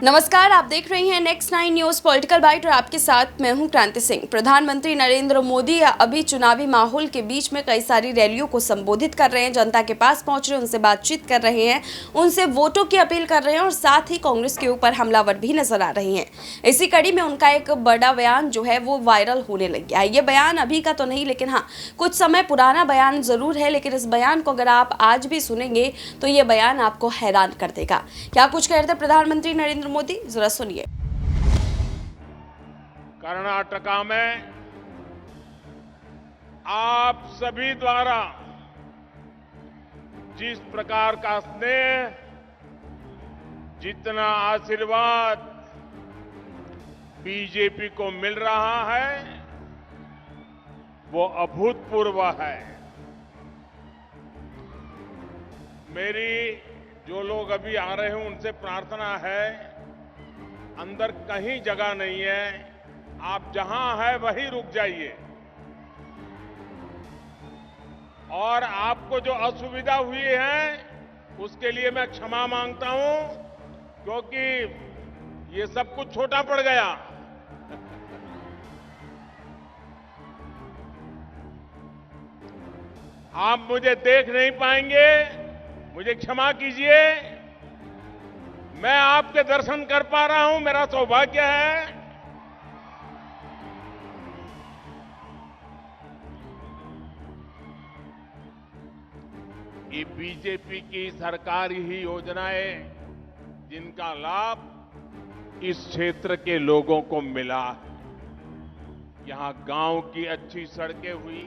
नमस्कार, आप देख रहे हैं नेक्स्ट 9 न्यूज पॉलिटिकल बाइट और आपके साथ मैं हूं क्रांति सिंह। प्रधानमंत्री नरेंद्र मोदी अभी चुनावी माहौल के बीच में कई सारी रैलियों को संबोधित कर रहे हैं, जनता के पास पहुंच रहे हैं, उनसे बातचीत कर रहे हैं, उनसे वोटों की अपील कर रहे हैं और साथ ही कांग्रेस के ऊपर हमलावर भी नजर आ रहे हैं। इसी कड़ी में उनका एक बड़ा बयान जो है वो वायरल होने लग गया है। ये बयान अभी का तो नहीं, लेकिन हाँ, कुछ समय पुराना बयान जरूर है, लेकिन इस बयान को अगर आप आज भी सुनेंगे तो ये बयान आपको हैरान कर देगा। क्या कुछ कह रहे थे प्रधानमंत्री नरेंद्र मोदी, जरा सुनिए। कर्नाटका में आप सभी द्वारा जिस प्रकार का स्नेह, जितना आशीर्वाद बीजेपी को मिल रहा है वो अभूतपूर्व है। मेरी जो लोग अभी आ रहे हैं उनसे प्रार्थना है, अंदर कहीं जगह नहीं है, आप जहां है वहीं रुक जाइए। और आपको जो असुविधा हुई है उसके लिए मैं क्षमा मांगता हूं, क्योंकि ये सब कुछ छोटा पड़ गया। आप मुझे देख नहीं पाएंगे, मुझे क्षमा कीजिए। मैं आपके दर्शन कर पा रहा हूं, मेरा सौभाग्य है। ये बीजेपी की सरकारी ही योजनाएं जिनका लाभ इस क्षेत्र के लोगों को मिला। यहां गांव की अच्छी सड़कें हुई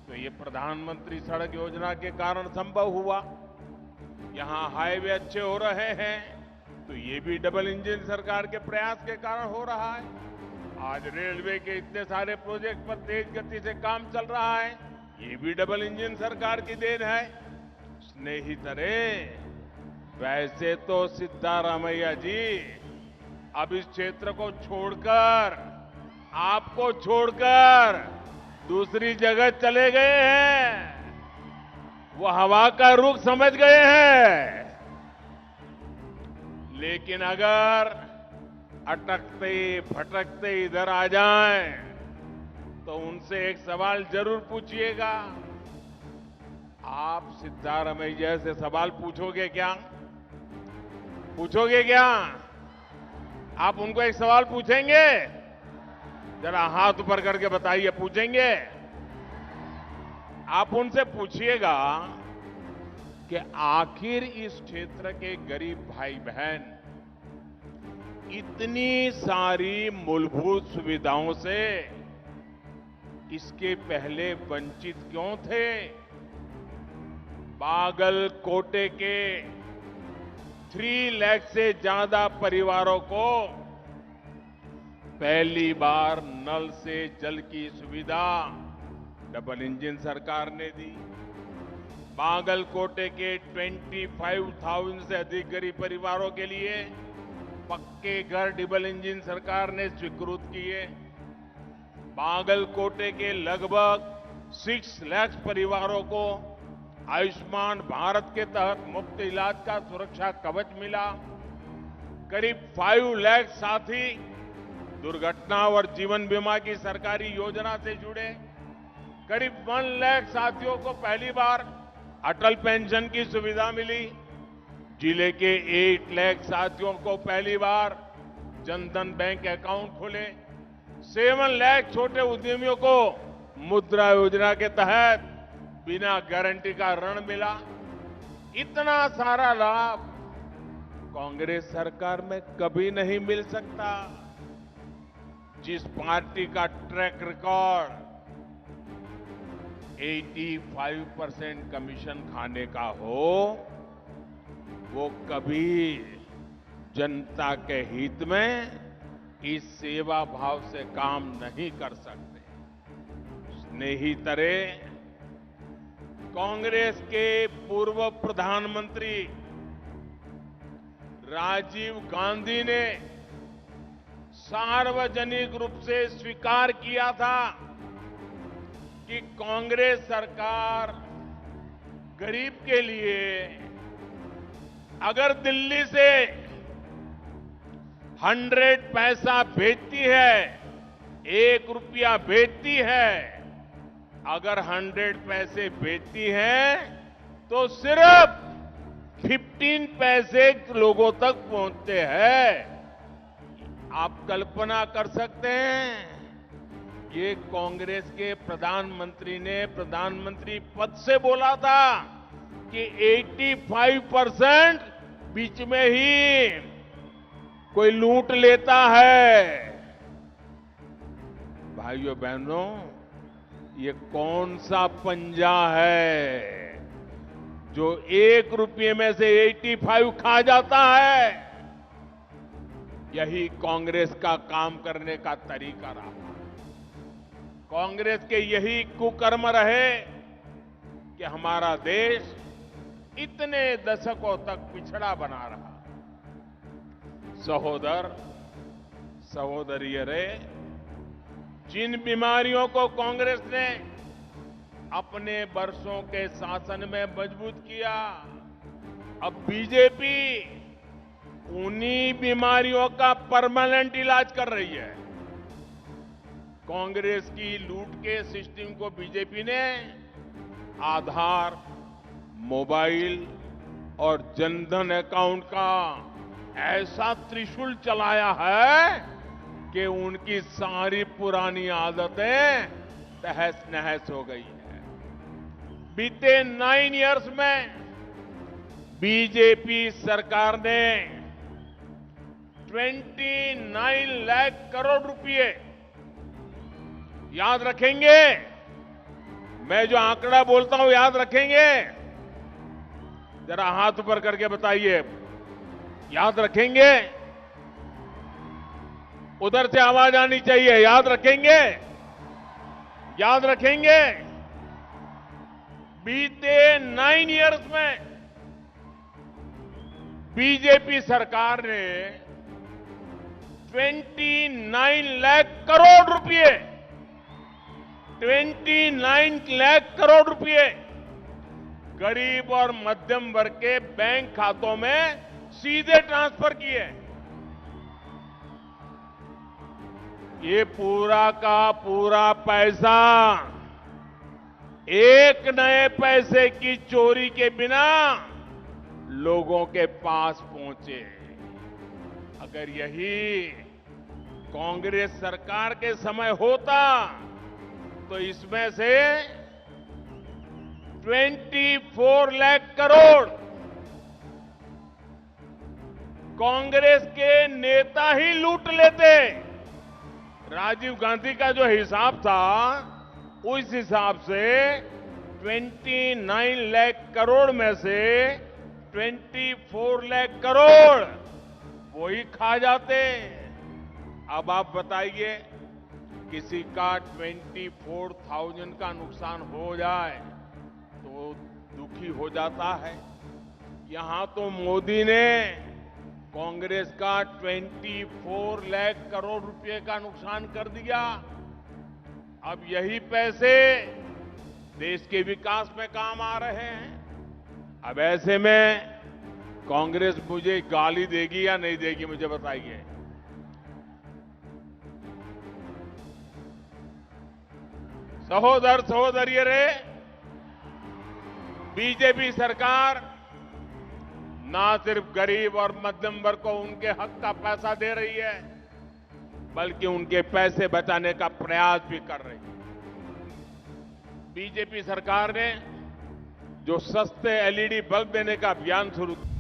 तो ये प्रधानमंत्री सड़क योजना के कारण संभव हुआ। यहां हाईवे अच्छे हो रहे हैं तो ये भी डबल इंजन सरकार के प्रयास के कारण हो रहा है। आज रेलवे के इतने सारे प्रोजेक्ट पर तेज गति से काम चल रहा है, ये भी डबल इंजन सरकार की देन है। स्नेहितरे, वैसे तो सिद्धारामैया जी अब इस क्षेत्र को छोड़कर, आपको छोड़कर दूसरी जगह चले गए हैं। वो हवा का रुख समझ गए हैं। लेकिन अगर अटकते भटकते इधर आ जाएं तो उनसे एक सवाल जरूर पूछिएगा। आप सिद्धारामैया से सवाल पूछोगे क्या? पूछोगे क्या? आप उनको एक सवाल पूछेंगे? जरा हाथ ऊपर करके बताइए, पूछेंगे? आप उनसे पूछिएगा कि आखिर इस क्षेत्र के गरीब भाई बहन इतनी सारी मूलभूत सुविधाओं से इसके पहले वंचित क्यों थे? बागलकोटे के 3 लाख से ज्यादा परिवारों को पहली बार नल से जल की सुविधा डबल इंजन सरकार ने दी। बागलकोटे के 25,000 से अधिक गरीब परिवारों के लिए पक्के घर डबल इंजन सरकार ने स्वीकृत किए। बागलकोटे के लगभग 6 लाख परिवारों को आयुष्मान भारत के तहत मुफ्त इलाज का सुरक्षा कवच मिला। करीब 5 लाख साथी दुर्घटना और जीवन बीमा की सरकारी योजना से जुड़े। करीब 1 लाख साथियों को पहली बार अटल पेंशन की सुविधा मिली। जिले के 8 लाख साथियों को पहली बार जनधन बैंक अकाउंट खुले। 7 लाख छोटे उद्यमियों को मुद्रा योजना के तहत बिना गारंटी का ऋण मिला। इतना सारा लाभ कांग्रेस सरकार में कभी नहीं मिल सकता। जिस पार्टी का ट्रैक रिकॉर्ड 85% कमीशन खाने का हो, वो कभी जनता के हित में इस सेवा भाव से काम नहीं कर सकते। स्नेहितरे, कांग्रेस के पूर्व प्रधानमंत्री राजीव गांधी ने सार्वजनिक रूप से स्वीकार किया था कि कांग्रेस सरकार गरीब के लिए अगर दिल्ली से 100 पैसा भेजती है, 1 रुपया भेजती है। अगर 100 पैसे भेजती है तो सिर्फ 15 पैसे लोगों तक पहुंचते हैं। आप कल्पना कर सकते हैं, ये कांग्रेस के प्रधानमंत्री ने प्रधानमंत्री पद से बोला था कि 85% बीच में ही कोई लूट लेता है। भाइयों बहनों, ये कौन सा पंजा है जो 1 रुपये में से 85 खा जाता है? यही कांग्रेस का काम करने का तरीका रहा। कांग्रेस के यही कुकर्म रहे कि हमारा देश इतने दशकों तक पिछड़ा बना रहा। सहोदर सहोदरिये रे, जिन बीमारियों को कांग्रेस ने अपने वर्षों के शासन में मजबूत किया, अब बीजेपी उन्हीं बीमारियों का परमानेंट इलाज कर रही है। कांग्रेस की लूट के सिस्टम को बीजेपी ने आधार, मोबाइल और जनधन अकाउंट का ऐसा त्रिशूल चलाया है कि उनकी सारी पुरानी आदतें तहस नहस हो गई है। बीते 9 इयर्स में बीजेपी सरकार ने 29 लाख करोड़ रुपए, याद रखेंगे? मैं जो आंकड़ा बोलता हूं याद रखेंगे? जरा हाथ ऊपर करके बताइए, याद रखेंगे? उधर से आवाज आनी चाहिए, याद रखेंगे? याद रखेंगे? बीते 9 इयर्स में बीजेपी सरकार ने 29 लाख करोड़ रुपए, 29 लाख करोड़ रुपए गरीब और मध्यम वर्ग के बैंक खातों में सीधे ट्रांसफर किए। ये पूरा का पूरा पैसा एक नए पैसे की चोरी के बिना लोगों के पास पहुंचे। अगर यही कांग्रेस सरकार के समय होता तो इसमें से 24 लाख करोड़ कांग्रेस के नेता ही लूट लेते। राजीव गांधी का जो हिसाब था, उस हिसाब से 29 लाख करोड़ में से 24 लाख करोड़ वो ही खा जाते। अब आप बताइए, किसी का 24,000 का नुकसान हो जाए तो दुखी हो जाता है। यहां तो मोदी ने कांग्रेस का 24 लाख करोड़ रुपए का नुकसान कर दिया। अब यही पैसे देश के विकास में काम आ रहे हैं। अब ऐसे में कांग्रेस मुझे गाली देगी या नहीं देगी, मुझे बताइए। सहोदर सहोदरिये रे, बीजेपी सरकार ना सिर्फ गरीब और मध्यम वर्ग को उनके हक का पैसा दे रही है, बल्कि उनके पैसे बचाने का प्रयास भी कर रही है। बीजेपी सरकार ने जो सस्ते एलईडी बल्ब देने का अभियान शुरू किया।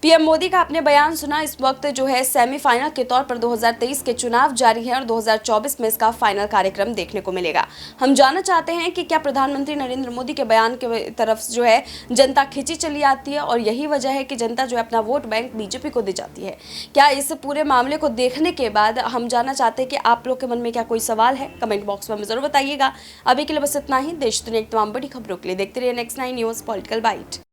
पीएम मोदी का आपने बयान सुना। इस वक्त जो है सेमीफाइनल के तौर पर 2023 के चुनाव जारी है और 2024 में इसका फाइनल कार्यक्रम देखने को मिलेगा। हम जानना चाहते हैं कि क्या प्रधानमंत्री नरेंद्र मोदी के बयान के तरफ जो है जनता खिंची चली आती है और यही वजह है कि जनता जो है अपना वोट बैंक बीजेपी को दे जाती है। क्या इस पूरे मामले को देखने के बाद हम जानना चाहते हैं कि आप लोग के मन में क्या कोई सवाल है? कमेंट बॉक्स में हमें जरूर बताइएगा। अभी के लिए बस इतना ही। देश दुनिया की तमाम बड़ी खबरों के लिए देखते रहिए नेक्स्ट 9 न्यूज़ पॉलिटिकल बाइट।